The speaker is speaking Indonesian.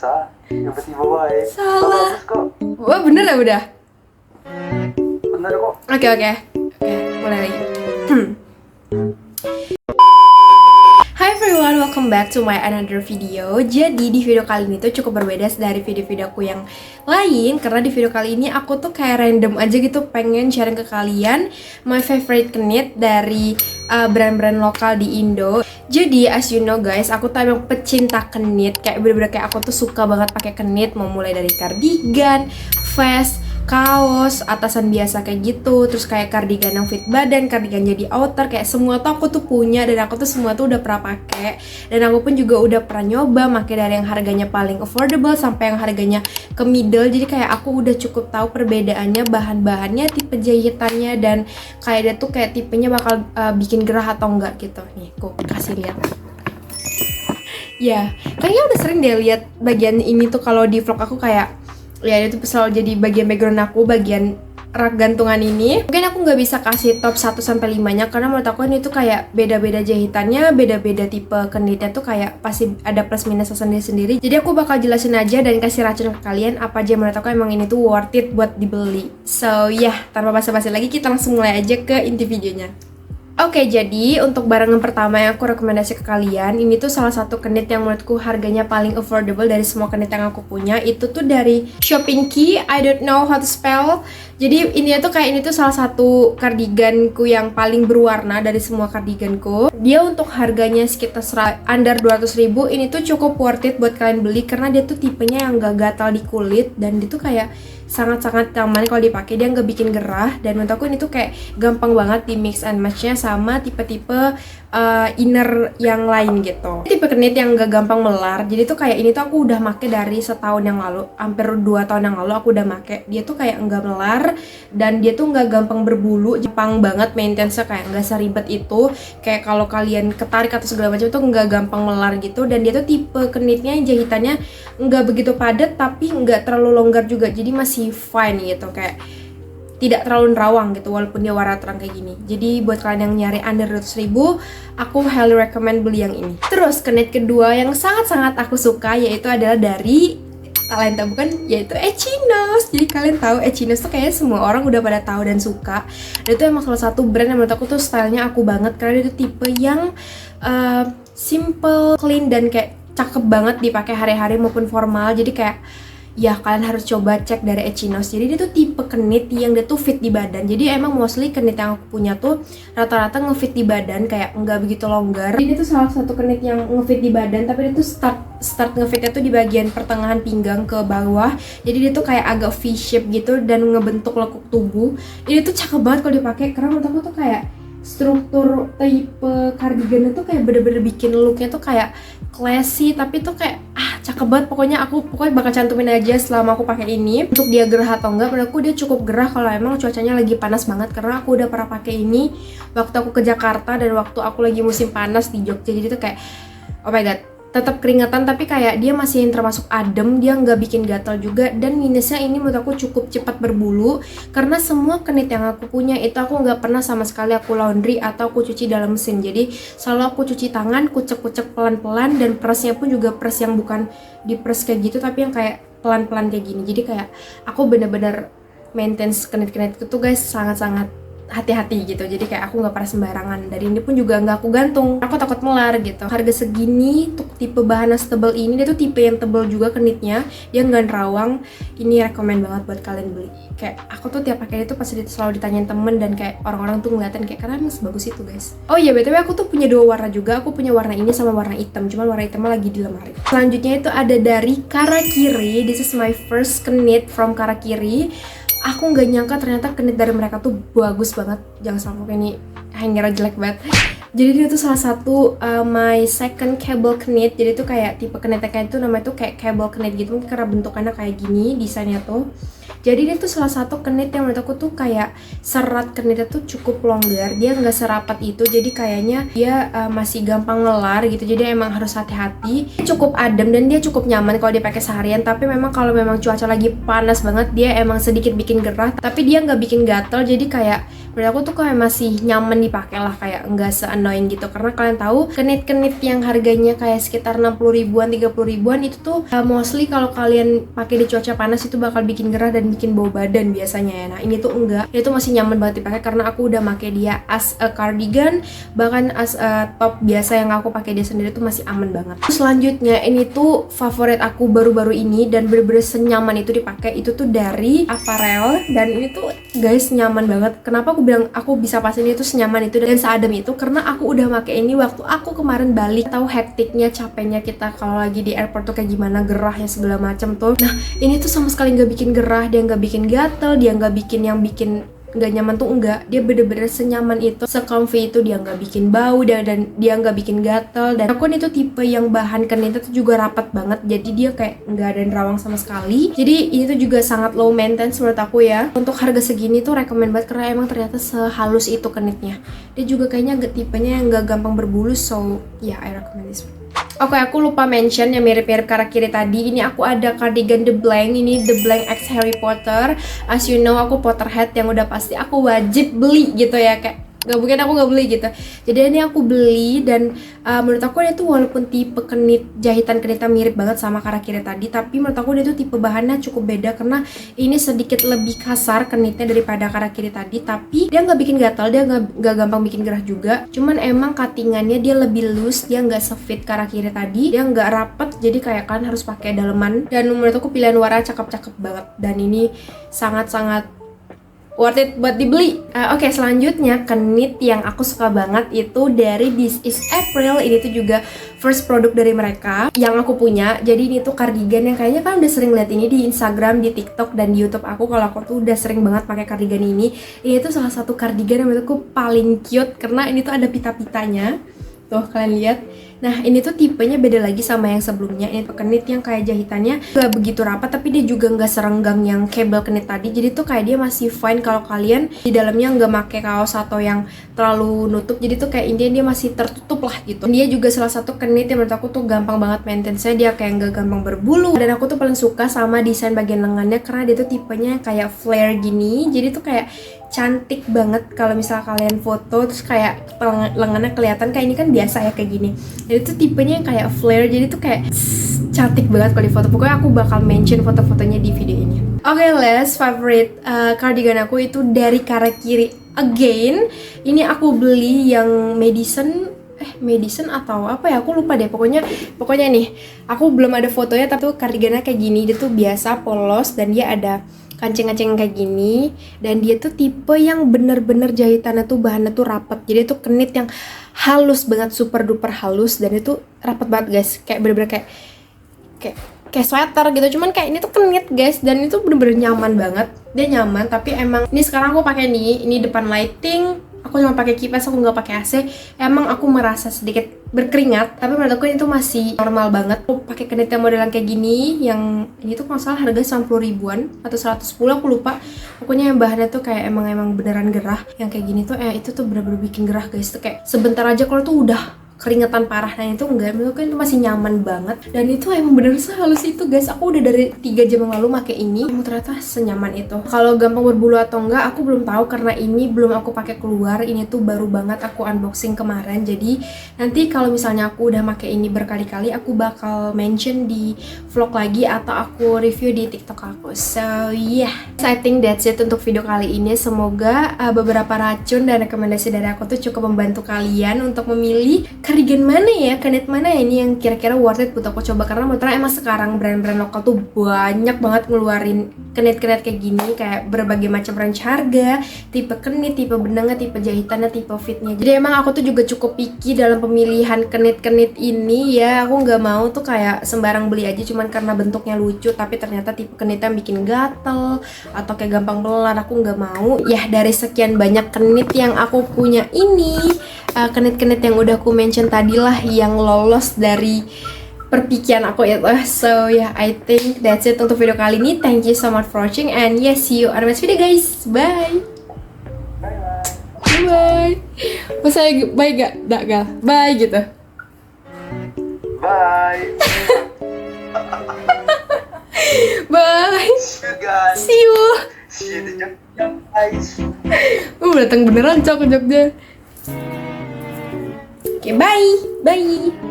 Tiba-tiba baik. Salah. Bagus kok. Wah, bener ya udah? Bener kok. Oke, mulai lagi. Hi everyone, welcome back to my another video. Jadi di video kali ini tuh cukup berbeda dari video-videoku yang lain, karena di video kali ini aku tuh kayak random aja gitu pengen sharing ke kalian my favorite knit dari brand-brand lokal di Indo. Jadi as you know guys, aku tuh emang pecinta knit, kayak bener-bener kayak aku tuh suka banget pakai knit, mau mulai dari cardigan, vest, kaos, atasan biasa kayak gitu, terus kayak kardigan yang fit badan, kardigan jadi outer, kayak semua tuh aku tuh punya dan aku tuh semua tuh udah pernah pakai, dan aku pun juga udah pernah nyoba pakai dari yang harganya paling affordable sampai yang harganya ke middle. Jadi kayak aku udah cukup tahu perbedaannya, bahan-bahannya, tipe jahitannya, dan kayak dia tuh kayak tipenya bakal bikin gerah atau enggak gitu. Nih, aku kasih lihat. Ya, kayaknya udah sering deh lihat bagian ini tuh kalau di vlog aku, kayak ya itu selalu jadi bagian background aku, bagian rak gantungan ini. Mungkin aku nggak bisa kasih top 1-5 nya karena menurut aku ini tuh kayak beda-beda jahitannya, beda-beda tipe knitnya tuh kayak pasti ada plus minusnya sendiri-sendiri. Jadi aku bakal jelasin aja dan kasih racun ke kalian apa aja menurut aku emang ini tuh worth it buat dibeli. So tanpa basa-basi lagi kita langsung mulai aja ke inti videonya. Oke, jadi untuk barang yang pertama yang aku rekomendasi ke kalian, ini tuh salah satu knit yang menurutku harganya paling affordable dari semua knit yang aku punya. Itu tuh dari Shopinki, I don't know how to spell. Jadi ini tuh kayak ini tuh salah satu kardiganku yang paling berwarna dari semua kardiganku. Dia untuk harganya sekitar under 200.000, ini tuh cukup worth it buat kalian beli karena dia tuh tipenya yang gak gatal di kulit dan dia tuh kayak sangat-sangat nyaman kalau dipakai, dia nggak bikin gerah, dan menurut aku ini tuh kayak gampang banget di mix and match-nya sama tipe-tipe inner yang lain gitu. Tipe knit yang nggak gampang melar, jadi tuh kayak ini tuh aku udah make dari setahun yang lalu, hampir 2 tahun yang lalu aku udah make. Dia tuh kayak nggak melar dan dia tuh nggak gampang berbulu, gampang banget maintenance-nya, kayak nggak seribet itu. Kayak kalau kalian ketarik atau segala macam tuh nggak gampang melar gitu, dan dia tuh tipe knitnya jahitannya nggak begitu padat tapi nggak terlalu longgar juga, jadi masih fine gitu, kayak tidak terlalu nerawang gitu walaupun dia warna terang kayak gini. Jadi buat kalian yang nyari under 200.000, aku highly recommend beli yang ini. Terus knit kedua yang sangat-sangat aku suka yaitu adalah dari kalian tahu bukan, yaitu Echinos. Jadi kalian tahu Echinos tuh kayaknya semua orang udah pada tahu dan suka. Dan itu emang salah satu brand yang menurut aku tuh stylenya aku banget, karena dia tuh tipe yang simple, clean, dan kayak cakep banget dipakai hari-hari maupun formal. Jadi kayak ya kalian harus coba cek dari Echinos. Jadi dia tuh tipe knit yang dia tuh fit di badan. Jadi emang mostly knit yang aku punya tuh rata-rata ngefit di badan, kayak nggak begitu longgar. Jadi dia tuh salah satu knit yang ngefit di badan, tapi dia tuh start ngefitnya tuh di bagian pertengahan pinggang ke bawah. Jadi dia tuh kayak agak V shape gitu dan ngebentuk lekuk tubuh. Jadi tuh cakep banget kalau dipakai, karena menurut aku tuh kayak struktur tipe kardigannya tuh kayak bener-bener bikin looknya tuh kayak classy, tapi tuh kayak cakep banget. Pokoknya bakal cantumin aja selama aku pakai ini. Untuk dia gerah atau enggak, menurutku dia cukup gerah kalau emang cuacanya lagi panas banget, karena aku udah pernah pakai ini waktu aku ke Jakarta dan waktu aku lagi musim panas di Jogja. Jadi tuh kayak oh my god, tetap keringetan tapi kayak dia masih yang termasuk adem, dia nggak bikin gatal juga. Dan minusnya ini menurut aku cukup cepat berbulu, karena semua knit yang aku punya itu aku nggak pernah sama sekali aku laundry atau aku cuci dalam mesin. Jadi selalu aku cuci tangan, kucek-kucek pelan-pelan, dan pressnya pun juga press yang bukan di press kayak gitu tapi yang kayak pelan-pelan kayak gini. Jadi kayak aku bener-bener maintenance knit-knit itu guys sangat-sangat hati-hati gitu. Jadi kayak aku nggak pernah sembarangan. Dari ini pun juga nggak aku gantung, aku takut melar gitu. Harga segini untuk tipe bahan yang setebal ini, dia tuh tipe yang tebal juga knitnya, dia nggak nerawang. Ini rekomend banget buat kalian beli. Kayak aku tuh tiap pakai itu pasti selalu ditanyain temen, dan kayak orang-orang tuh ngeliatin kayak karena emang sebagus itu guys. Oh iya, btw aku tuh punya 2 warna juga. Aku punya warna ini sama warna hitam, cuman warna hitamnya lagi di lemari. Selanjutnya itu ada dari Karakiri. This is my first knit from Karakiri. Aku nggak nyangka ternyata knit dari mereka tuh bagus banget. Jangan sampai ini hanger jelek banget. Jadi dia tuh salah satu my second cable knit. Jadi tuh kayak tipe knitnya kayak itu namanya tuh kayak cable knit gitu, karena bentukannya kayak gini desainnya tuh. Jadi ini tuh salah satu kenit yang menurut aku tuh kayak serat kenitnya tuh cukup longgar, dia nggak serapat itu, jadi kayaknya dia masih gampang ngelar gitu, jadi emang harus hati-hati. Cukup adem dan dia cukup nyaman kalau dipakai seharian, tapi memang kalau memang cuaca lagi panas banget dia emang sedikit bikin gerah, tapi dia nggak bikin gatel, jadi kayak menurut aku tuh kayak masih nyaman dipakai lah, kayak nggak se-annoying gitu. Karena kalian tahu kenit-kenit yang harganya kayak sekitar 60 ribuan, 30 ribuan itu tuh mostly kalau kalian pakai di cuaca panas itu bakal bikin gerah dan bikin bau badan biasanya ya. Nah ini tuh enggak, ini tuh masih nyaman banget dipakai karena aku udah pakai dia as a cardigan, bahkan as a top biasa yang aku pakai dia sendiri tuh masih aman banget. Terus selanjutnya ini tuh favorit aku baru-baru ini dan bener-bener senyaman itu dipakai, itu tuh dari Apparel, dan ini tuh guys nyaman banget. Kenapa aku bilang aku bisa pastiin itu senyaman itu dan seadem itu? Karena aku udah pakai ini waktu aku kemarin balik, tahu hektiknya, capeknya kita kalau lagi di airport tuh kayak gimana, gerahnya segala macam tuh. Nah ini tuh sama sekali nggak bikin gerah, dia nggak bikin gatel, dia nggak bikin yang bikin nggak nyaman tuh enggak, dia bener-bener senyaman itu, se-comfy itu, dia nggak bikin bau dan dia nggak bikin gatel. Dan aku itu tipe yang bahan kenitnya tuh juga rapat banget, jadi dia kayak nggak ada nerawang sama sekali, jadi ini tuh juga sangat low maintenance menurut aku ya. Untuk harga segini tuh rekomend banget karena emang ternyata sehalus itu kenitnya. Dia juga kayaknya tipenya yang nggak gampang berbulu, so yeah, I recommend this one. Oke, aku lupa mention yang mirip-mirip karakiri tadi. Ini aku ada cardigan The Blank. Ini The Blank X Harry Potter. As you know, aku Potterhead yang udah pasti aku wajib beli gitu ya, kayak gak mungkin aku gak beli gitu. Jadi ini aku beli dan menurut aku dia tuh walaupun tipe kenit, jahitan kenitnya mirip banget sama karakiri tadi, tapi menurut aku dia tuh tipe bahannya cukup beda karena ini sedikit lebih kasar kenitnya daripada karakiri tadi, tapi dia nggak bikin gatal, dia nggak gampang bikin gerah juga. Cuman emang cuttingannya dia lebih loose, dia nggak sefit karakiri tadi, dia nggak rapet, jadi kayak kan harus pakai daleman. Dan menurut aku pilihan warna cakep-cakep banget dan ini sangat-sangat worth it buat dibeli. Oke, selanjutnya kenit yang aku suka banget itu dari This Is April. Ini tuh juga first produk dari mereka yang aku punya. Jadi ini tuh cardigan yang kayaknya kan udah sering lihat ini di Instagram, di TikTok, dan di YouTube aku. Kalau aku tuh udah sering banget pakai cardigan ini. Ini tuh salah satu cardigan yang menurutku paling cute karena ini tuh ada pita-pitanya. Tuh kalian lihat. Nah ini tuh tipenya beda lagi sama yang sebelumnya. Ini tuh kenit yang kayak jahitannya gak begitu rapat, tapi dia juga gak serenggang yang kabel kenit tadi. Jadi tuh kayak dia masih fine kalau kalian di dalamnya gak pakai kaos atau yang terlalu nutup. Jadi tuh kayak intinya dia masih tertutup lah gitu. Dia juga salah satu kenit yang menurut aku tuh gampang banget maintenance-nya. Dia kayak gak gampang berbulu. Dan aku tuh paling suka sama desain bagian lengannya karena dia tuh tipenya kayak flare gini. Jadi tuh kayak cantik banget kalau misal kalian foto terus kayak lengannya kelihatan. Kayak ini kan biasa ya kayak gini. Jadi tuh tipenya yang kayak flare, jadi tuh kayak cantik banget kalau di foto. Pokoknya aku bakal mention foto-fotonya di video ini. Oke, last favorite cardigan aku itu dari Karakiri again. Ini aku beli yang Madison atau apa ya, aku lupa deh. Pokoknya nih, aku belum ada fotonya, tapi tuh cardigannya kayak gini. Dia tuh biasa polos dan dia ada kancing-kancing kayak gini, dan dia tuh tipe yang bener-bener jahitannya tuh bahannya tuh rapet. Jadi tuh kenit yang halus banget, super duper halus, dan itu rapet banget guys, kayak bener-bener kayak sweater gitu. Cuman kayak ini tuh kenit guys, dan itu bener-bener nyaman banget. Dia nyaman, tapi emang ini sekarang aku pakai nih, ini depan lighting. Aku cuma pakai kipas, aku nggak pakai AC. Emang aku merasa sedikit berkeringat, tapi menurut aku itu masih normal banget. Aku pakai kenit yang modelan kayak gini, yang ini tuh kalau salah harga 90 ribuan atau 110, aku lupa. Pokoknya yang bahannya tuh kayak emang beneran gerah. Yang kayak gini tuh itu tuh bener-bener bikin gerah guys. Tuh kayak sebentar aja kalau tuh udah keringetan parah. Nah itu enggak, menurutku itu masih nyaman banget. Dan itu emang bener sehalus itu guys. Aku udah dari 3 jam yang lalu pakai ini, emang ternyata senyaman itu. Kalau gampang berbulu atau enggak aku belum tahu karena ini belum aku pakai keluar. Ini tuh baru banget aku unboxing kemarin. Jadi nanti kalau misalnya aku udah pakai ini berkali-kali, aku bakal mention di vlog lagi atau aku review di TikTok aku. So yeah, so, I think that's it untuk video kali ini. Semoga beberapa racun dan rekomendasi dari aku tuh cukup membantu kalian untuk memilih cardigan mana ya, kenit mana ya ini yang kira-kira worth it buat aku coba. Karena menurut emang sekarang brand-brand lokal tuh banyak banget ngeluarin kenit-kenit kayak gini, kayak berbagai macam range harga, tipe kenit, tipe benangnya, tipe jahitannya, tipe fitnya. Jadi emang aku tuh juga cukup picky dalam pemilihan kenit-kenit ini ya. Aku nggak mau tuh kayak sembarang beli aja cuman karena bentuknya lucu tapi ternyata tipe kenitnya bikin gatel atau kayak gampang belar. Aku nggak mau ya. Dari sekian banyak kenit yang aku punya ini, kenit-kenit yang udah aku mention tadi lah yang lolos dari perpikiran aku itu. So yeah, I think that's it untuk video kali ini. Thank you so much for watching and yes, see you on the next video guys. Bye. Bye. Masa bye gak? Gak. Bye gitu. Bye. Bye. See you guys. See you. See you di Jogja guys. Datang beneran cok ke Jogja. Oke, bye. Bye.